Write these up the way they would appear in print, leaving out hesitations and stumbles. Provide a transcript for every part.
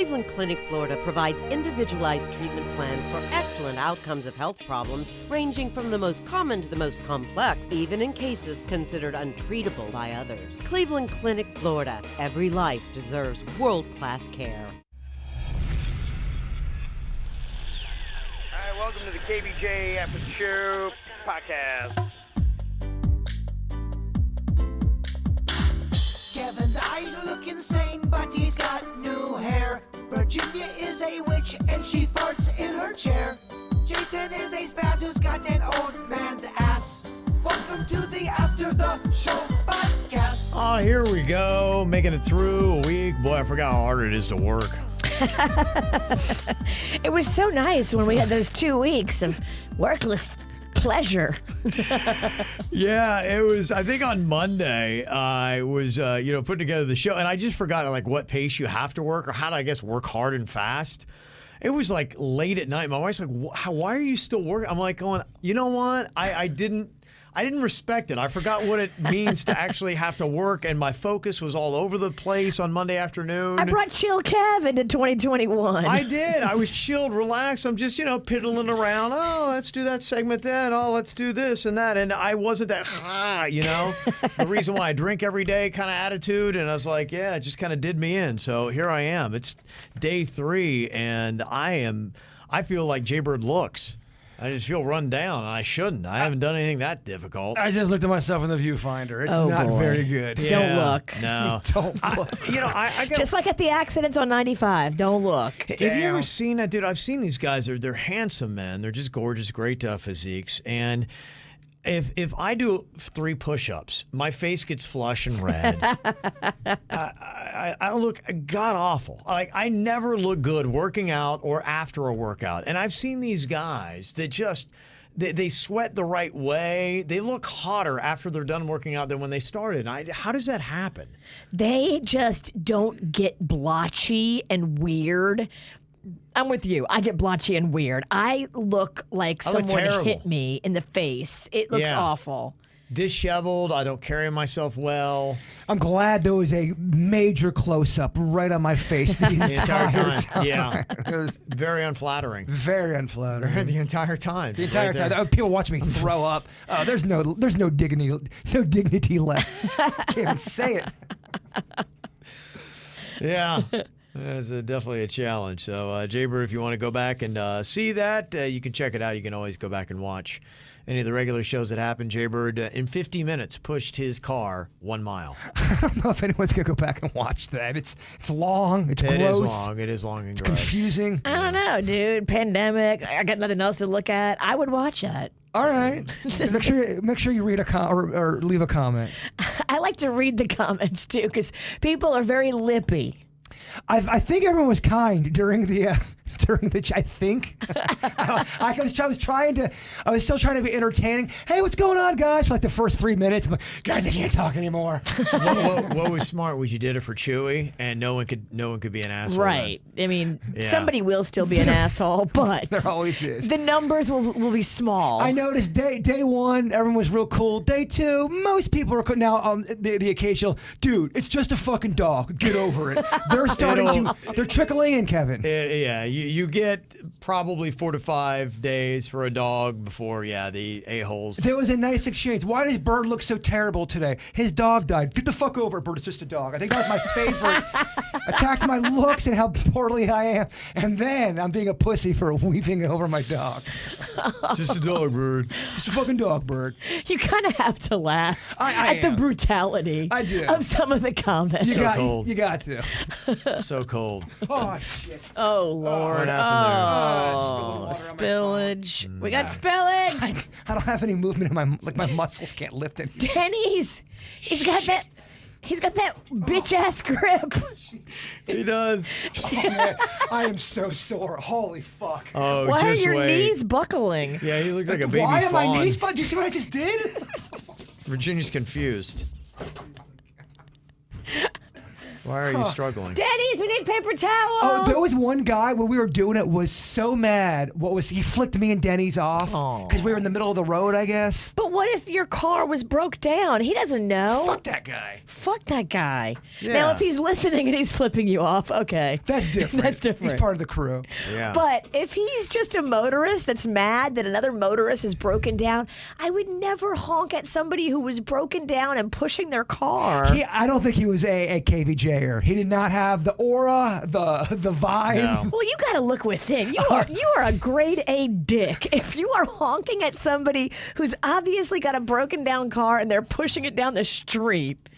Cleveland Clinic, Florida provides individualized treatment plans for excellent outcomes of health problems ranging from the most common to the most complex, even in cases considered untreatable by others. Cleveland Clinic, Florida. Every life deserves world-class care. All right, welcome to the KVJ ATS Podcast. Kevin's eyes look insane, but he's got new hair. Virginia is a witch, and she farts in her chair. Jason is a spaz who's got an old man's ass. Welcome to the After the Show Podcast. Oh, here we go. Making it through a week. Boy, I forgot how hard it is to work. It was so nice when we had those 2 weeks of workless pleasure. Yeah, it was. I think on Monday, I was, putting together the show, and I just forgot like what pace you have to work or how to, I guess, work hard and fast. It was like late at night. My wife's like, "Why are you still working?" I'm like, going, you know what? I didn't respect it. I forgot what it means to actually have to work, and my focus was all over the place on Monday afternoon. I brought Chill Kev into 2021. I did. I was chilled, relaxed. I'm just, piddling around. Oh, let's do that segment then. Oh, let's do this and that. And I wasn't that, the reason why I drink every day kind of attitude. And I was like, yeah, it just kind of did me in. So here I am. It's day 3, and I feel like Jaybird looks. I just feel run down. I shouldn't. I haven't done anything that difficult. I just looked at myself in the viewfinder. It's not very good. Yeah, Don't look. No. Don't look. I got, Just like at the accidents on 95. Don't look. have you ever seen that, dude? I've seen these guys. They're handsome men. They're just gorgeous, great physiques. And if I do 3 push-ups, my face gets flush and red. I look god awful. Like I never look good working out or after a workout. And I've seen these guys that just they sweat the right way. They look hotter after they're done working out than when they started. How does that happen? They just don't get blotchy and weird. I'm with you. I get blotchy and weird. I look like someone hit me in the face. It looks awful. Disheveled. I don't carry myself well. I'm glad there was a major close-up right on my face the entire time. Yeah. It was very unflattering. very unflattering. The entire time. The entire time. People watch me throw up. There's no dignity left. Can't even say it. Yeah. That's definitely a challenge. So, Jaybird, if you want to go back and see that, you can check it out. You can always go back and watch any of the regular shows that happen. Jaybird, in 50 minutes, pushed his car 1 mile. I don't know if anyone's going to go back and watch that. It's long. It's gross. It is long. It is long and gross. Confusing. I don't know, dude. Pandemic. I got nothing else to look at. I would watch that. All right. Make sure you read or leave a comment. I like to read the comments, too, because people are very lippy. I think everyone was kind during the I think I was still trying to be entertaining. Hey, what's going on, guys? For like the first 3 minutes, I'm like, guys, I can't talk anymore. what was smart was you did it for Chewy, and no one could be an asshole. Right. I mean, somebody will still be an asshole, but there always is. The numbers will be small. I noticed day 1, everyone was real cool. Day 2, most people are now the occasional dude. It's just a fucking dog. Get over it. They're trickling in, Kevin. You get probably 4 to 5 days for a dog before, the a-holes. There was a nice exchange. Why does Bird look so terrible today? His dog died. Get the fuck over it, Bird. It's just a dog. I think that was my favorite. Attacked my looks and how poorly I am. And then I'm being a pussy for weeping over my dog. Just a dog, Bird. Just a fucking dog, Bird. You kind of have to laugh at the brutality of some of the comments. You got to. So cold. Oh, shit. Oh, Lord. What happened there? Spillage. We got spillage. I don't have any movement in my muscles can't lift it. Denny's. He's got that bitch ass grip. He does. Oh, man. I am so sore. Holy fuck. Oh, Why are your wait. knees buckling? Yeah, he looks like a baby Why fawn. are my knees buckling? Do you see what I just did? Virginia's confused. Why are you struggling? Denny's, we need paper towels. Oh, there was one guy when we were doing it was so mad. He flicked me and Denny's off because we were in the middle of the road, I guess. But what if your car was broke down? He doesn't know. Fuck that guy. Fuck that guy. Yeah. Now, if he's listening and he's flipping you off, okay. That's different. That's different. He's part of the crew. Yeah. But if he's just a motorist that's mad that another motorist is broken down, I would never honk at somebody who was broken down and pushing their car. I don't think he was a KVJer. He did not have the aura, the vibe. No. Well, you got to look within. You are a grade A dick if you are honking at somebody who's obviously got a broken down car and they're pushing it down the street.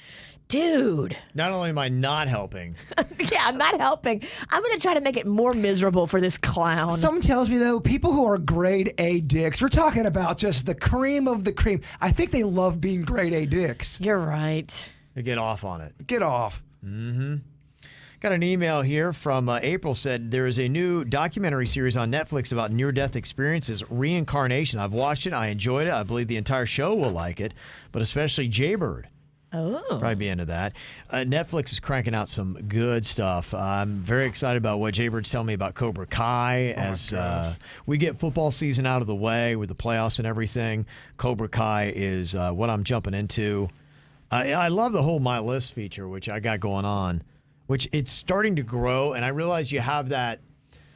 Dude. Not only am I not helping. Yeah, I'm not helping. I'm going to try to make it more miserable for this clown. Someone tells me, though, people who are grade A dicks, we're talking about just the cream of the cream. I think they love being grade A dicks. You're right. You get off on it. Get off. Got an email here from April, said there is a new documentary series on Netflix about near-death experiences, Reincarnation. I've watched it. I enjoyed it. I believe the entire show will like it, but especially Jaybird. Oh. Probably be into that. Netflix is cranking out some good stuff. I'm very excited about what Jaybird's telling me about Cobra Kai as we get football season out of the way with the playoffs and everything. Cobra Kai is what I'm jumping into. I love the whole My List feature, which I got going on, which it's starting to grow, and I realize you have that.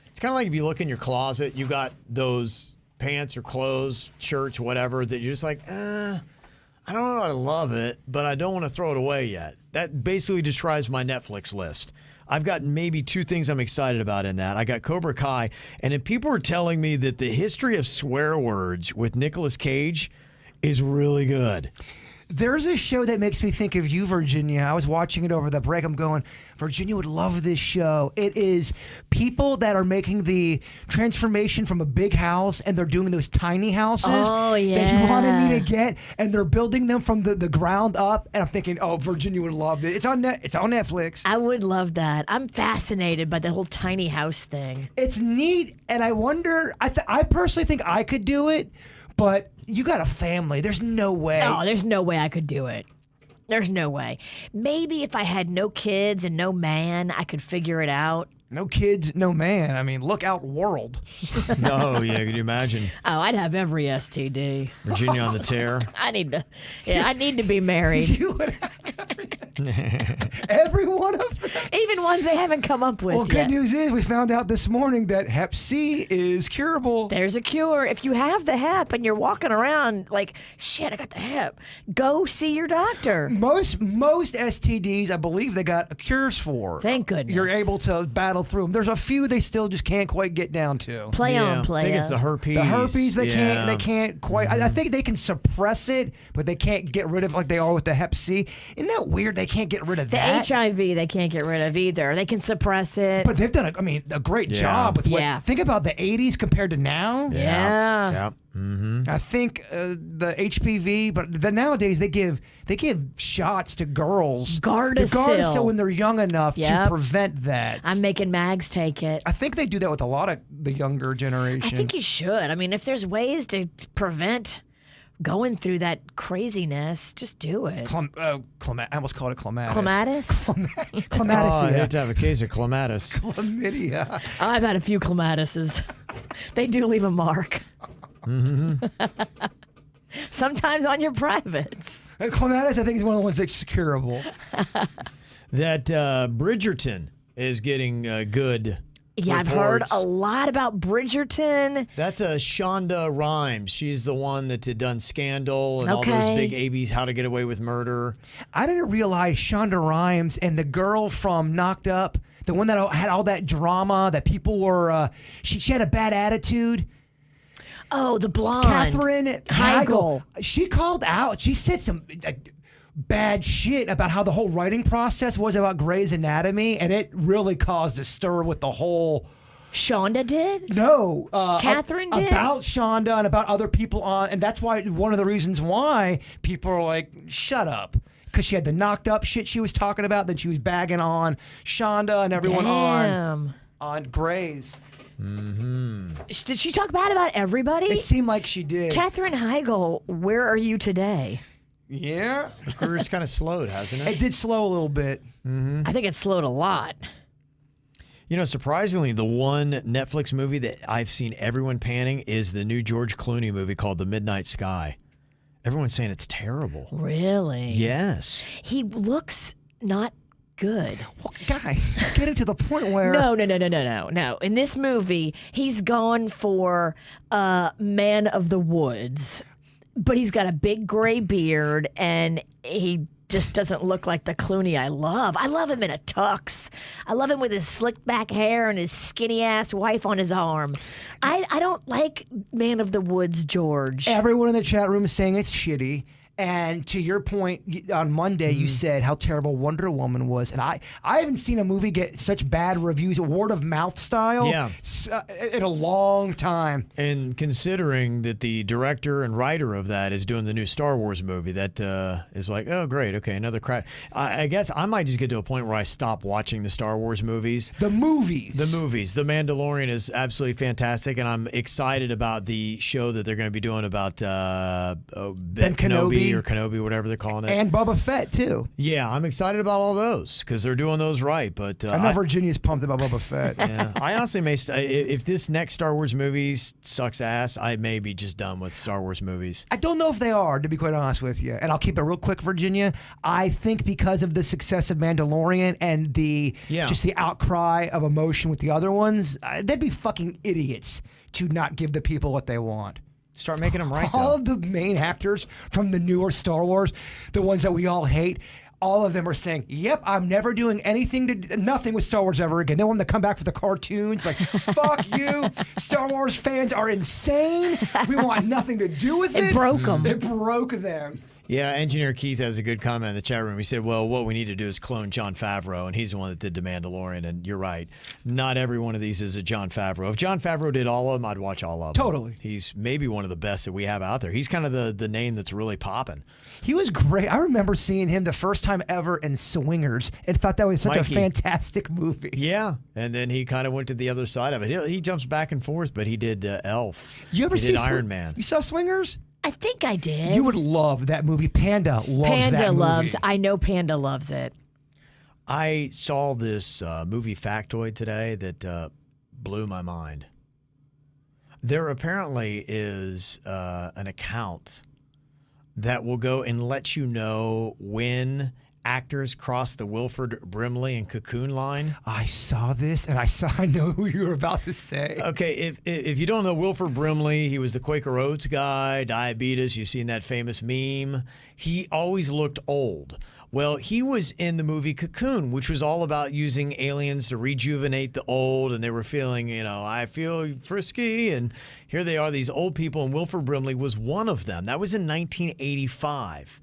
It's kind of like if you look in your closet, you got those pants or clothes, shirts, whatever, that you're just like, I don't know, I love it, but I don't want to throw it away yet. That basically describes my Netflix list. I've got maybe 2 things I'm excited about in that. I got Cobra Kai, and then people are telling me that the history of swear words with Nicolas Cage is really good. There's a show that makes me think of you, Virginia. I was watching it over the break. I'm going, Virginia would love this show. It is people that are making the transformation from a big house, and they're doing those tiny houses that you wanted me to get, and they're building them from the ground up. And I'm thinking, oh, Virginia would love it. It's on Netflix. I would love that. I'm fascinated by the whole tiny house thing. It's neat, and I wonder. I personally think I could do it, but you got a family. There's no way. Oh, there's no way I could do it. There's no way. Maybe if I had no kids and no man, I could figure it out. No kids, no man. I mean, look out, world. No, yeah, could you imagine? Oh, I'd have every STD. Virginia on the tear. I need to be married. You would have every one of them. Even ones they haven't come up with Well, yet. good news is we found out this morning that Hep C is curable. There's a cure. If you have the hep and you're walking around like, shit, I got the hep, go see your doctor. Most STDs, I believe they got cures for. Thank goodness. You're able to battle through them. There's a few they still just can't quite get down to. Play on. I think it's the herpes. The herpes they can't quite. I think they can suppress it, but they can't get rid of it like they are with the Hep C. Isn't that weird? They can't get rid of The that. HIV they can't get rid of either. They can suppress it. But they've done a great job with what. Yeah. Think about the 80s compared to now. Yeah. Yeah. Mm-hmm. I think the HPV, but nowadays they give shots to girls. Gardasil when they're young enough to prevent that. I'm making Mags take it. I think they do that with a lot of the younger generation. I think you should. I mean, if there's ways to prevent going through that craziness, just do it. I almost called it clematis. Clematis? Clematis. Oh, I hate to have a case of clematis. Chlamydia. I've had a few clematises. They do leave a mark. Mm-hmm. Sometimes on your privates. Clematis, I think, is one of the ones that's curable. That Bridgerton is getting good. Yeah, reports. I've heard a lot about Bridgerton. That's a Shonda Rhimes. She's the one that had done Scandal and all those big ABs, How to Get Away with Murder. I didn't realize Shonda Rhimes and the girl from Knocked Up, the one that had all that drama that people were, she had a bad attitude. Oh, the blonde. Katherine Heigl. She called out. She said some bad shit about how the whole writing process was about Grey's Anatomy, and it really caused a stir with the whole. Shonda did? No. Catherine did? About Shonda and about other people on, and that's why one of the reasons why people are like, shut up. Because she had the Knocked Up shit she was talking about, then she was bagging on Shonda and everyone on Grey's. Mm-hmm. Did she talk bad about everybody? It seemed like she did. Katherine Heigl, where are you today? Yeah. The career's kind of slowed, hasn't it? It did slow a little bit. I think it slowed a lot. You know, surprisingly, the one Netflix movie that I've seen everyone panning is the new George Clooney movie called The Midnight Sky. Everyone's saying it's terrible. Really? Yes. He looks not good. Well, guys, it's getting to the point where... No. In this movie, he's gone for Man of the Woods, but he's got a big gray beard, and he just doesn't look like the Clooney I love. I love him in a tux. I love him with his slicked back hair and his skinny ass wife on his arm. I don't like Man of the Woods, George. Everyone in the chat room is saying it's shitty. And to your point, on Monday, you said how terrible Wonder Woman was. And I haven't seen a movie get such bad reviews, word of mouth style, in a long time. And considering that the director and writer of that is doing the new Star Wars movie, that is like, oh, great, okay, another crap. I guess I might just get to a point where I stop watching the Star Wars movies. The movies. The Mandalorian is absolutely fantastic, and I'm excited about the show that they're going to be doing about Ben Kenobi. Or Kenobi, whatever they're calling it. And Boba Fett, too. Yeah, I'm excited about all those because they're doing those right. But I know Virginia's pumped about Boba Fett. Yeah, I honestly may, if this next Star Wars movie sucks ass, I may be just done with Star Wars movies. I don't know if they are, to be quite honest with you. And I'll keep it real quick, Virginia. I think because of the success of Mandalorian and just the outcry of emotion with the other ones, they'd be fucking idiots to not give the people what they want. Start making them right, All of the main actors from the newer Star Wars, the ones that we all hate, all of them are saying, yep, I'm never doing nothing with Star Wars ever again. They want them to come back for the cartoons. Like, fuck you. Star Wars fans are insane. We want nothing to do with it. It broke them. It broke them. Yeah, Engineer Keith has a good comment in the chat room. He said, well, what we need to do is clone Jon Favreau, and he's the one that did The Mandalorian, and you're right. Not every one of these is a Jon Favreau. If Jon Favreau did all of them, I'd watch all of them. Totally. He's maybe one of the best that we have out there. He's kind of the name that's really popping. He was great. I remember seeing him the first time ever in Swingers and thought that was such a fantastic movie. Yeah, and then he kind of went to the other side of it. He jumps back and forth, but he did Elf. You ever see Iron Man? You saw Swingers? I think I did. You would love that movie. Panda loves that movie. I know Panda loves it. I saw this movie factoid today that blew my mind. There apparently is an account that will go and let you know when actors cross the Wilford Brimley and Cocoon line. I saw this, and I know who you were about to say. Okay, if you don't know Wilford Brimley, he was the Quaker Oats guy, diabetes. You've seen that famous meme. He always looked old. Well, he was in the movie Cocoon, which was all about using aliens to rejuvenate the old, and they were feeling, I feel frisky, and here they are, these old people, and Wilford Brimley was one of them. That was in 1985.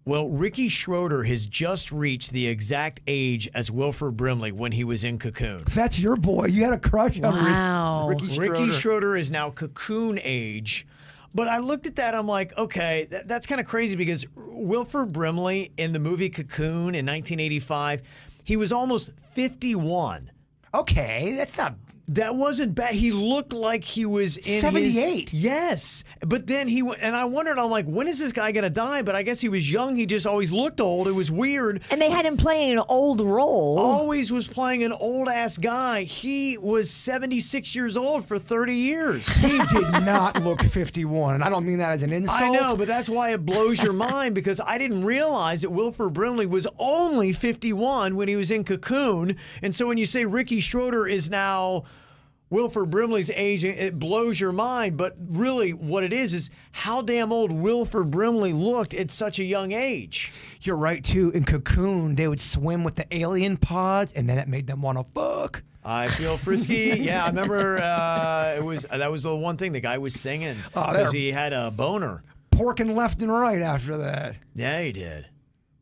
Well, Ricky Schroeder has just reached the exact age as Wilford Brimley when he was in Cocoon. That's your boy. You had a crush on Ricky Schroeder. Ricky Schroeder is now Cocoon age. But I looked at that, I'm like, okay, that's kind of crazy because Wilford Brimley in the movie Cocoon in 1985, he was almost 51. Okay, that's not... That wasn't bad. He looked like he was in 78. Yes. But then and I wondered, I'm like, when is this guy going to die? But I guess he was young. He just always looked old. It was weird. And they had him playing an old role. Always was playing an old-ass guy. He was 76 years old for 30 years. He did not look 51. And I don't mean that as an insult. I know, but that's why it blows your mind because I didn't realize that Wilford Brimley was only 51 when he was in Cocoon. And so when you say Ricky Schroeder is now Wilford Brimley's age, it blows your mind. But really what it is how damn old Wilford Brimley looked at such a young age. You're right, too. In Cocoon, they would swim with the alien pods, and then that made them want to fuck. I feel frisky. Yeah, I remember that was the one thing the guy was singing because he had a boner. Porking left and right after that. Yeah, he did.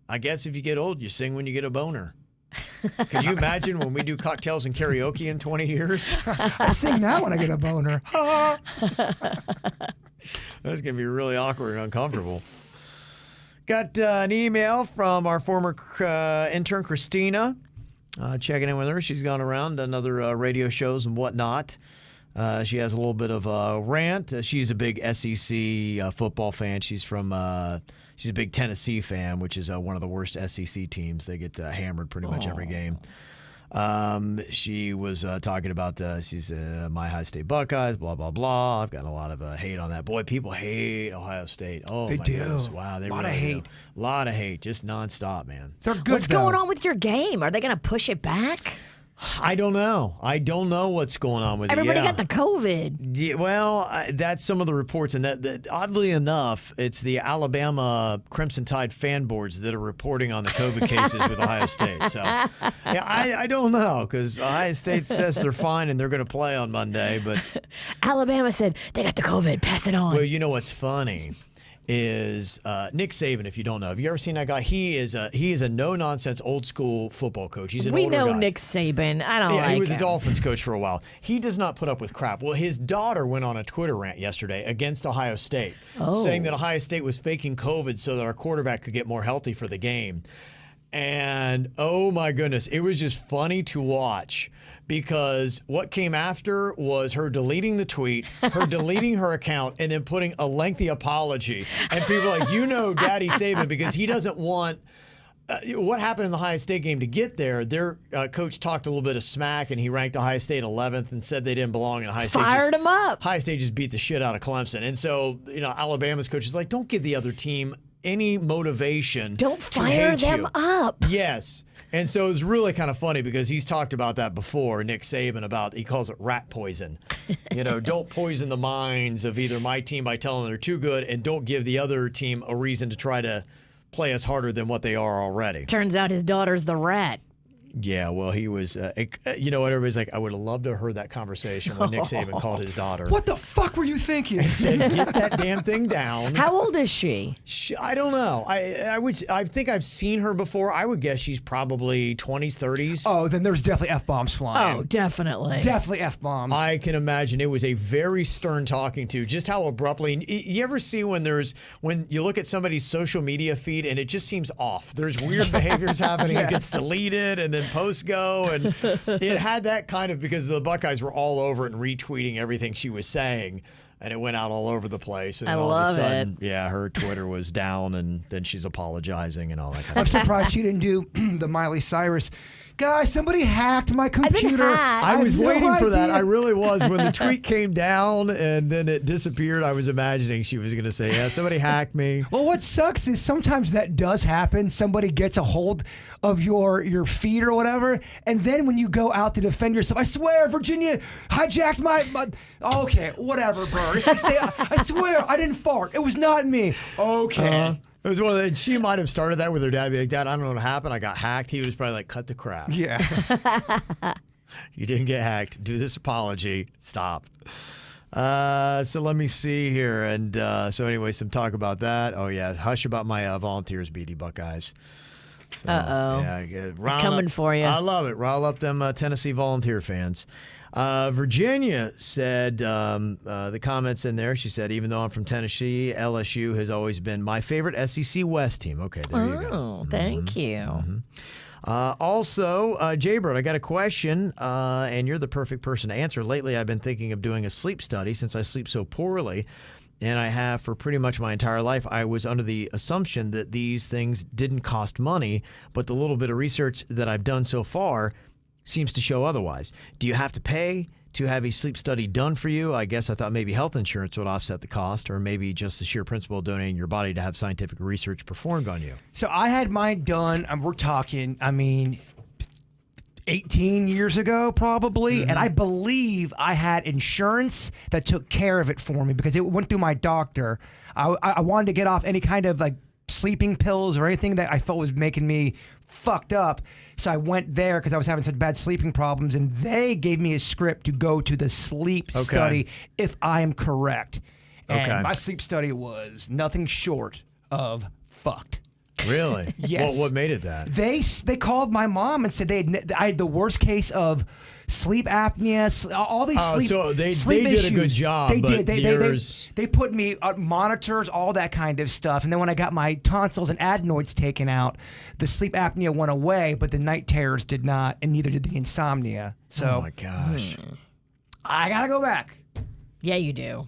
I guess if you get old, you sing when you get a boner. Can you imagine when we do cocktails and karaoke in 20 years? I sing now when I get a boner. That's going to be really awkward and uncomfortable. Got an email from our former intern, Christina, checking in with her. She's gone around, done other radio shows and whatnot. She has a little bit of a rant. She's a big SEC football fan. She's a big Tennessee fan, which is one of the worst SEC teams. They get hammered pretty much every game. She was talking about she's my Ohio State Buckeyes, blah, blah, blah. I've gotten a lot of hate on that. Boy, people hate Ohio State. Oh, they my do. goodness. Wow, they a lot really of hate. do. A lot of hate, just nonstop, man. They're good. What's going on with your game? Are they going to push it back? I don't know. I don't know what's going on with Everybody it. got the COVID. Yeah, well, that's some of the reports, and that oddly enough, it's the Alabama Crimson Tide fan boards that are reporting on the COVID cases with Ohio State. So, yeah, I don't know, because Ohio State says they're fine and they're going to play on Monday, but Alabama said they got the COVID. Pass it on. well, you know what's funny is Nick Saban. If you don't know, have you ever seen that guy? He is a no nonsense old school football coach. He's an we older know guy. Nick Saban. I don't like He was him. a Dolphins coach for a while. He does not put up with crap. Well, his daughter went on a Twitter rant yesterday against Ohio State, saying that Ohio State was faking COVID so that our quarterback could get more healthy for the game. And oh my goodness, it was just funny to watch, because what came after was her deleting the tweet, her deleting her account, and then putting a lengthy apology. And people are like, Daddy Saban, because he doesn't want what happened in the Ohio State game to get there. Their coach talked a little bit of smack, and he ranked Ohio State 11th and said they didn't belong. And Ohio State Fired him up. Ohio State just beat the shit out of Clemson. And so, Alabama's coach is like, don't give the other team any motivation. Don't to fire hate them you. up. Yes. And so it was really kind of funny, because he's talked about that before, Nick Saban, he calls it rat poison. Don't poison the minds of either my team by telling them they're too good, and don't give the other team a reason to try to play us harder than what they are already. Turns out his daughter's the rat. Yeah, well, he was, you know what, everybody's like, I would have loved to have heard that conversation when Nick Saban called his daughter. What the fuck were you thinking? Said, get that damn thing down. How old is she? I don't know. I think I've seen her before. I would guess she's probably 20s, 30s. Oh, then there's definitely F-bombs flying. Oh, definitely. Definitely F-bombs. I can imagine it was a very stern talking to. Just how abruptly. You ever see when you look at somebody's social media feed and it just seems off? There's weird behaviors happening. It gets deleted and then posts go, and it had that kind of, because the Buckeyes were all over it and retweeting everything she was saying, and it went out all over the place. And then all of a sudden, her Twitter was down, and then she's apologizing and all that kind of I'm surprised she didn't do the Miley Cyrus. Guys, somebody hacked my computer. I was had no waiting for that. idea. I really was. When the tweet came down and then it disappeared, I was imagining she was going to say, yeah, somebody hacked me. Well, what sucks is sometimes that does happen. Somebody gets a hold of your feed or whatever, and then when you go out to defend yourself, I swear, Virginia hijacked my okay, whatever, Bird. It's like, say, I swear, I didn't fart. It was not me. Okay. It was one of the, she might have started that with her dad. Be like, Dad, I don't know what happened. I got hacked. He was probably like, cut the crap. Yeah. You didn't get hacked. Do this apology. Stop. So let me see here. And so anyway, some talk about that. Oh, yeah. Hush about my volunteers, BD Buckeyes. So, yeah, Coming for you. I love it. Rile up them Tennessee Volunteer fans. Virginia said, the comments in there, she said, even though I'm from Tennessee, LSU has always been my favorite SEC West team. Okay, there you go. Oh, thank you. Mm-hmm. Also, Jaybird, I got a question, and you're the perfect person to answer. Lately, I've been thinking of doing a sleep study since I sleep so poorly, and I have for pretty much my entire life. I was under the assumption that these things didn't cost money, but the little bit of research that I've done so far seems to show otherwise. Do you have to pay to have a sleep study done for you? I guess I thought maybe health insurance would offset the cost, or maybe just the sheer principle of donating your body to have scientific research performed on you. So I had mine done, we're talking, 18 years ago probably, and I believe I had insurance that took care of it for me because it went through my doctor. I wanted to get off any kind of like sleeping pills or anything that I felt was making me fucked up. So I went there because I was having such bad sleeping problems, and they gave me a script to go to the sleep study if I am correct. And my sleep study was nothing short of fucked. Really? Yes. What made it that? They called my mom and said I had the worst case of sleep apnea, all these so they sleep did issues. a good job. They but did. They put me on monitors, all that kind of stuff. And then when I got my tonsils and adenoids taken out, the sleep apnea went away, but the night terrors did not, and neither did the insomnia. So, oh my gosh. I gotta go back. Yeah, you do.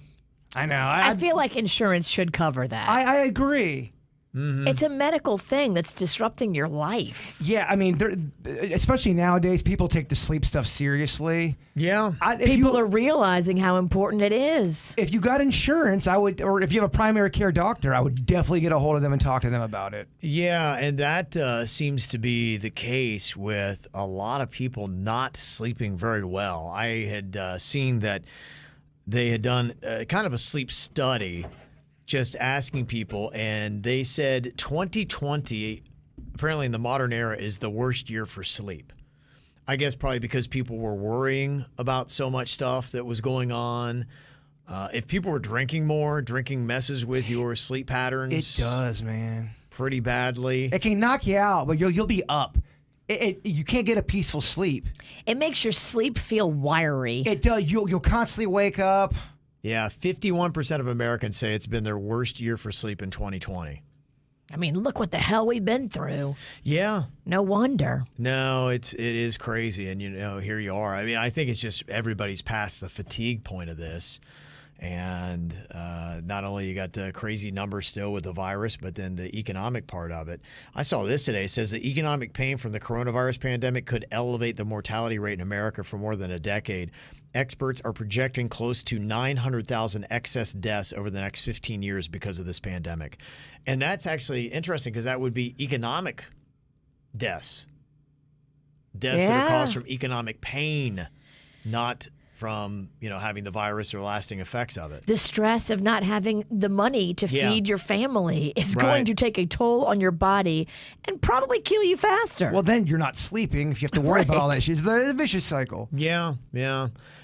I know. I feel like insurance should cover that. I agree. Mm-hmm. It's a medical thing that's disrupting your life. Yeah, I mean, especially nowadays, people take the sleep stuff seriously. Yeah. People are realizing how important it is. If you got insurance, or if you have a primary care doctor, I would definitely get a hold of them and talk to them about it. Yeah, and that seems to be the case with a lot of people not sleeping very well. I had seen that they had done kind of a sleep study, just asking people, and they said 2020, apparently in the modern era, is the worst year for sleep. I guess probably because people were worrying about so much stuff that was going on. If people were drinking more, drinking messes with your sleep patterns. It does, man. Pretty badly. It can knock you out, but you'll be up. You can't get a peaceful sleep. It makes your sleep feel wiry. It does. You'll constantly wake up. Yeah, 51% of Americans say it's been their worst year for sleep in 2020. I mean, look what the hell we've been through. Yeah. No wonder. No, it is crazy. And, here you are. I mean, I think it's just everybody's past the fatigue point of this. And not only you got the crazy numbers still with the virus, but then the economic part of it. I saw this today. It says the economic pain from the coronavirus pandemic could elevate the mortality rate in America for more than a decade. Experts are projecting close to 900,000 excess deaths over the next 15 years because of this pandemic. And that's actually interesting because that would be economic deaths. Deaths that are caused from economic pain, not from, having the virus or lasting effects of it. The stress of not having the money to feed your family is going to take a toll on your body and probably kill you faster. Well, then you're not sleeping if you have to worry about all that shit. It's a vicious cycle. Yeah.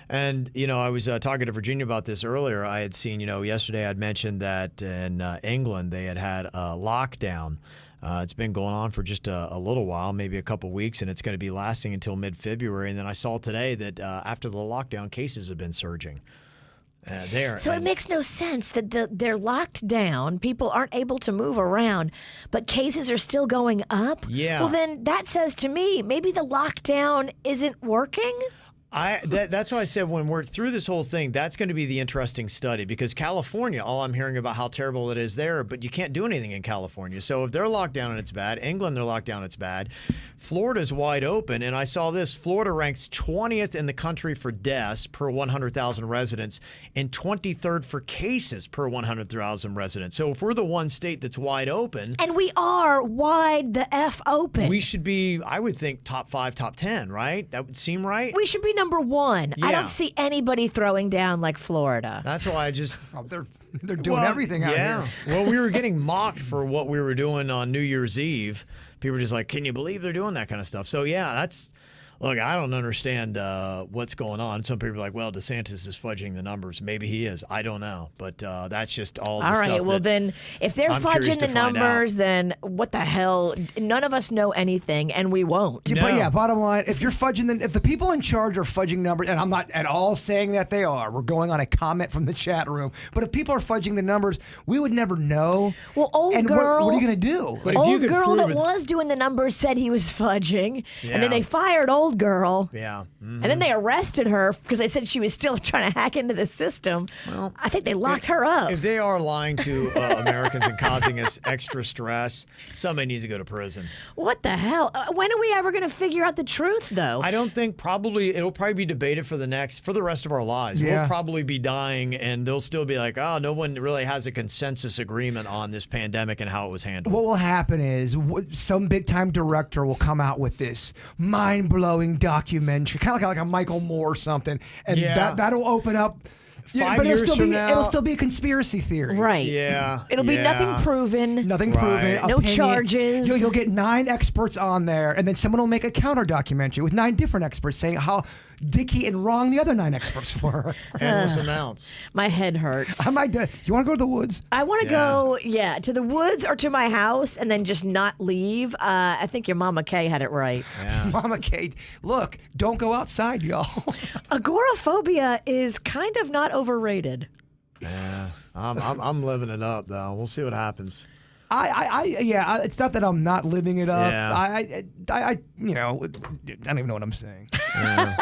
And, I was talking to Virginia about this earlier. I had seen, yesterday I'd mentioned that in England they had a lockdown. It's been going on for just a little while, maybe a couple weeks, and it's going to be lasting until mid-February. And then I saw today that after the lockdown, cases have been surging there. So it makes no sense that they're locked down, people aren't able to move around, but cases are still going up? Yeah. Well, then that says to me, maybe the lockdown isn't working? That's why I said when we're through this whole thing, that's going to be the interesting study, because California, all I'm hearing about how terrible it is there, but you can't do anything in California. So if they're locked down and it's bad, England, they're locked down, it's bad. Florida's wide open, and I saw this. Florida ranks 20th in the country for deaths per 100,000 residents and 23rd for cases per 100,000 residents. So if we're the one state that's wide open. And we are wide the F open. We should be, I would think, top 5, top 10, right? That would seem right. We should be number 1. Yeah. I don't see anybody throwing down like Florida. That's why I just... They're doing everything out here. Well, we were getting mocked for what we were doing on New Year's Eve. People were just like, can you believe they're doing that kind of stuff? So, yeah, that's... Look, I don't understand what's going on. Some people are like, well, DeSantis is fudging the numbers. Maybe he is. I don't know. But that's just all the stuff. All right. Well, then, if they're fudging the numbers, then what the hell? None of us know anything, and we won't. No. But yeah, bottom line, if you're fudging, if the people in charge are fudging numbers, and I'm not at all saying that they are, we're going on a comment from the chat room. But if people are fudging the numbers, we would never know. Well, old girl. What are you going to do? But old girl that was doing the numbers said he was fudging, and then they fired old girl. Yeah. Mm-hmm. And then they arrested her because they said she was still trying to hack into the system. Well, I think they locked her up. If they are lying to Americans and causing us extra stress, somebody needs to go to prison. What the hell? When are we ever going to figure out the truth, though? I don't think it'll probably be debated for the rest of our lives. Yeah. We'll probably be dying, and they'll still be like, oh, no one really has a consensus agreement on this pandemic and how it was handled. What will happen is some big-time director will come out with this mind-blowing documentary, kind of like a Michael Moore or something, and that'll open up. 5 years from now, it'll still be a conspiracy theory. Right. Yeah. It'll be nothing proven. Nothing proven. No charges. You'll get 9 experts on there, and then someone will make a counter documentary with 9 different experts saying how dicky and wrong the other 9 experts were. Endless amounts. My head hurts. You want to go to the woods? I want to go, to the woods or to my house and then just not leave. I think your Mama Kay had it right. Yeah. Mama Kay, look, don't go outside, y'all. Agoraphobia is kind of not overrated. Yeah, I'm living it up though. We'll see what happens. It's not that I'm not living it up. Yeah. I don't even know what I'm saying. Yeah.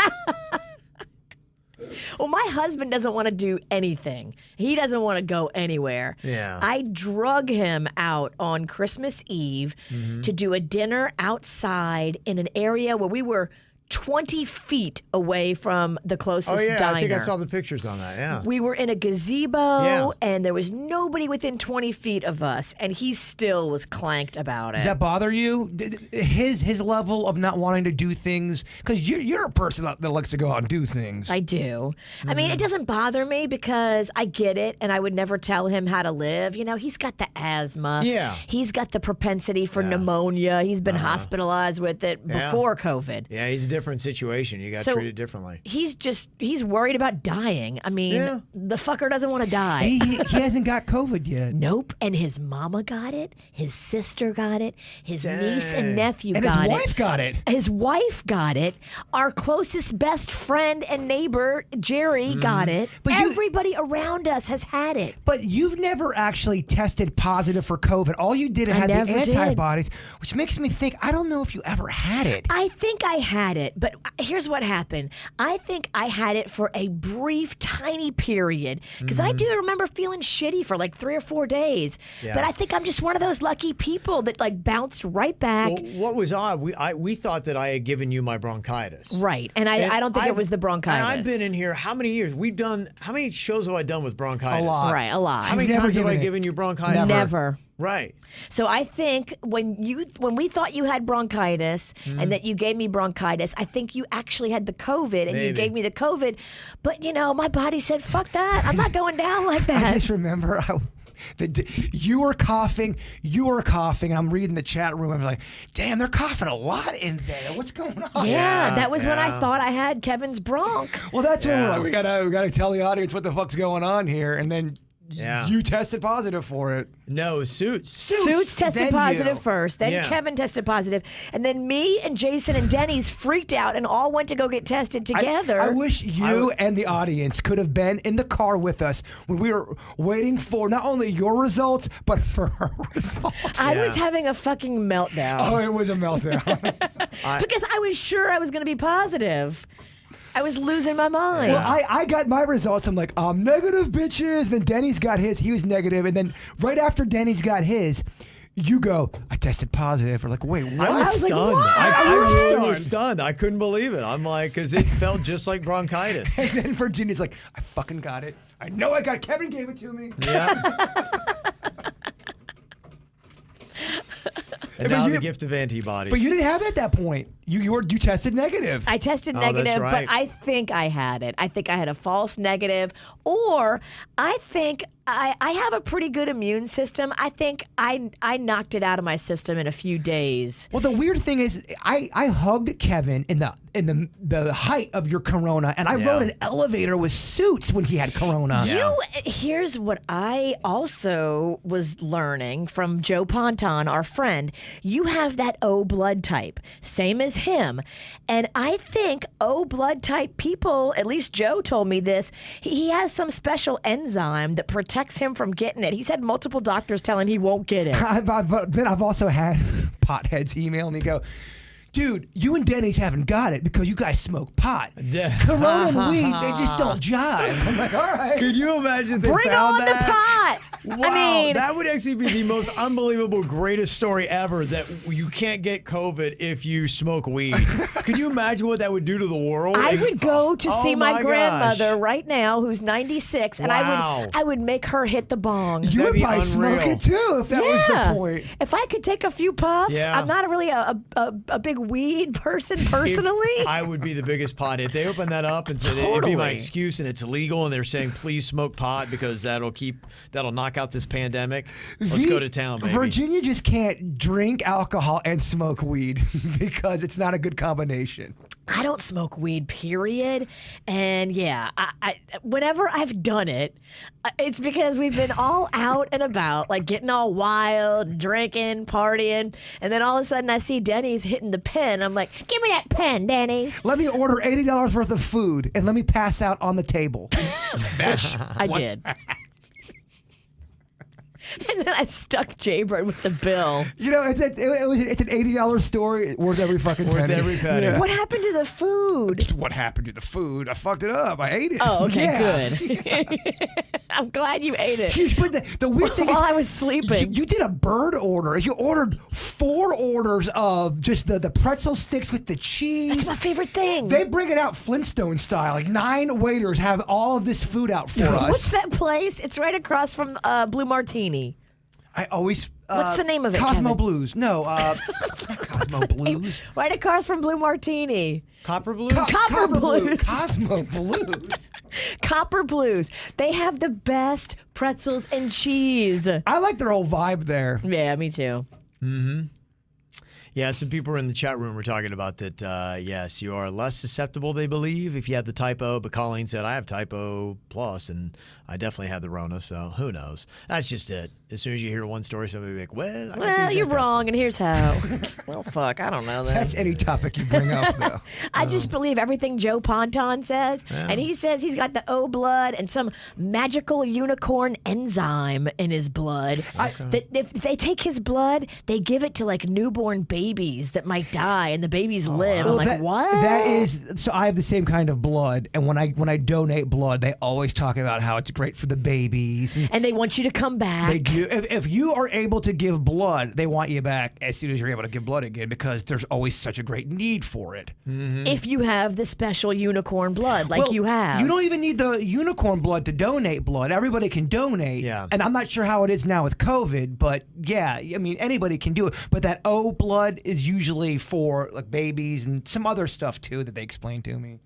Well, my husband doesn't want to do anything. He doesn't want to go anywhere. Yeah. I drug him out on Christmas Eve to do a dinner outside in an area where we were 20 feet away from the closest diner. I think I saw the pictures on that, yeah. We were in a gazebo, Yeah. and there was nobody within 20 feet of us, and he still was clanked about it. Does that bother you? His level of not wanting to do things, because you're a person that likes to go out and do things. I do. I mean, it doesn't bother me because I get it, and I would never tell him how to live. You know, he's got the asthma. Yeah. He's got the propensity for pneumonia. He's been hospitalized with it before COVID. Yeah, he's a different situation. You got So- treated differently. He's worried about dying. I mean, the fucker doesn't want to die. He hasn't got COVID yet. Nope. And his mama got it. His sister got it. His niece and nephew And got his it. wife got it. His wife got it. Our closest best friend and neighbor, Jerry, got it. But you- Everybody around us has had it. But you've never actually tested positive for COVID. All you did I had the never did. antibodies, which makes me think, I don't know if you ever had it. I think I had it, but here's what happened. I think I had it for a brief, tiny period because I do remember feeling shitty for like 3 or 4 days. Yeah. But I think I'm just one of those lucky people that like bounced right back. Well, what was odd, we thought that I had given you my bronchitis. Right. And I don't think it was the bronchitis. And I've been in here, how many years? How many shows have I done with bronchitis? A lot. Right, a lot. How many I've never times have I given it. given you bronchitis? Never. Right. So I think when we thought you had bronchitis and that you gave me bronchitis, I think you actually had the COVID and you Maybe. gave me the COVID. But you know, my body said, "Fuck that! I'm not going down like that." I just remember you were coughing, and I'm reading the chat room. I was like, damn, they're coughing a lot in there. What's going on? Yeah, that was when I thought I had Kevin's bronch. Well, that's when we're like, we gotta tell the audience what the fuck's going on here, and then you tested positive for it. No, Suits. Suits tested then positive you. first, then Yeah. Kevin tested positive, and then me and Jason and Denny's freaked out and all went to go get tested together. I wish you and the audience could have been in the car with us when we were waiting for not only your results, but for her results. I was having a fucking meltdown. Oh, it was a meltdown. Because I was sure I was going to be positive. I was losing my mind. Well, I got my results. I'm like, I'm negative, bitches. Then Denny's got his. He was negative. And then right after Denny's got his, you go, I tested positive. We're like, wait, what? I was was like, stunned. what? I You were really was stunned. stunned. I couldn't believe it. I'm like, because it felt just like bronchitis. And then Virginia's like, I fucking got it. I know I got it. Kevin gave it to me. Yeah. And But now you- the gift of antibodies. But you didn't have it at that point. You tested negative. I tested Oh, that's negative, right. but I think I had it. I think I had a false negative, or I think I have a pretty good immune system. I think I knocked it out of my system in a few days. Well, the weird thing is, I hugged Kevin in the height of your corona, and I rode an elevator with Suits when he had corona. Here's what I also was learning from Joe Ponton, our friend. You have that O blood type, same as him. And I think O blood type people, at least Joe told me this, he has some special enzyme that protects him from getting it. He's had multiple doctors tell him he won't get it. Then I've also had potheads email me go, dude, you and Denny's haven't got it because you guys smoke pot. Corona and weed, they just don't jive. I'm like, all right. Could you imagine if they Bring found on that? the pot! Wow, I mean, that would actually be the most unbelievable, greatest story ever, that you can't get COVID if you smoke weed. Could you imagine what that would do to the world? I would go to Oh see my my grandmother gosh. right now, who's 96, and Wow. I would make her hit the bong. You That'd would be probably smoke unreal. it too if that was the point. If I could take a few puffs, Yeah. I'm not really a big weed person personally. I would be the biggest pothead. If they open that up and said it'd be my Totally. excuse and it's illegal, and they're saying please smoke pot because that'll knock out this pandemic. Let's go to town, baby. Virginia just can't drink alcohol and smoke weed because it's not a good combination. I don't smoke weed, period. And yeah, I whenever I've done it, it's because we've been all out and about, like getting all wild, drinking, partying. And then all of a sudden I see Denny's hitting the pen. I'm like, give me that pen, Denny's. Let me order $80 worth of food and let me pass out on the table. I did. And then I stuck Jaybird with the bill. You know, it's an $80 story worth every fucking penny. Worth every penny. Yeah. What happened to the food? What happened to the food? I fucked it up. I ate it. Oh, okay, Yeah. good. I'm glad you ate it. But the weird thing While is, I was sleeping. you did a bird order. You ordered 4 orders of just the pretzel sticks with the cheese. That's my favorite thing. They bring it out Flintstone style. Like 9 waiters have all of this food out for us. What's that place? It's right across from Blue Martini. I always. What's the name of it, Cosmo Kevin? Blues. No, not Cosmo Blues. Right across from Blue Martini. Copper Blue? Copper Blues. Cosmo Blues. Copper Blues. They have the best pretzels and cheese. I like their whole vibe there. Yeah, me too. Yeah, some people in the chat room were talking about that, yes, you are less susceptible, they believe, if you have the type O. But Colleen said, I have type O plus, and I definitely have the Rona, so who knows? That's just it. As soon as you hear one story, somebody will be like, well, I got the Well, exact you're opposite. wrong, and here's how. Well, fuck, I don't know that. That's any topic you bring up, though. I just believe everything Joe Ponton says. Yeah. And he says he's got the O blood and some magical unicorn enzyme in his blood. That if they take his blood, they give it to like newborn babies that might die and the babies live. I'm like, what? That is so. I have the same kind of blood, and when I donate blood, they always talk about how it's great for the babies. And they want you to come back. They do. If you are able to give blood, they want you back as soon as you're able to give blood again because there's always such a great need for it. If you have the special unicorn blood like Well, you have. You don't even need the unicorn blood to donate blood. Everybody can donate. Yeah. And I'm not sure how it is now with COVID, but yeah, I mean, anybody can do it. But that O blood is usually for like babies and some other stuff too that they explain to me.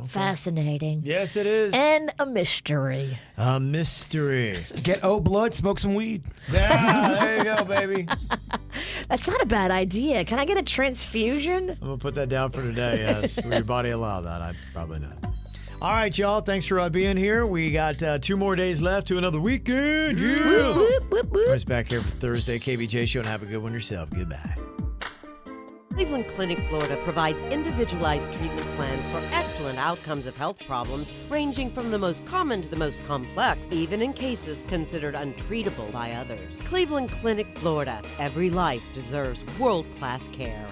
Fascinating. Yes, it is. And a mystery. A mystery. Get O blood, smoke some weed. Yeah, there you go, baby. That's not a bad idea. Can I get a transfusion? I'm going to put that down for today, yes. Will your body allow that? I probably not. All right, y'all. Thanks for being here. We got 2 more days left to another weekend. Yeah. Whoop, whoop, whoop. We're back here for Thursday. KVJ Show, and have a good one yourself. Goodbye. Cleveland Clinic, Florida provides individualized treatment plans for excellent outcomes of health problems ranging from the most common to the most complex, even in cases considered untreatable by others. Cleveland Clinic, Florida. Every life deserves world-class care.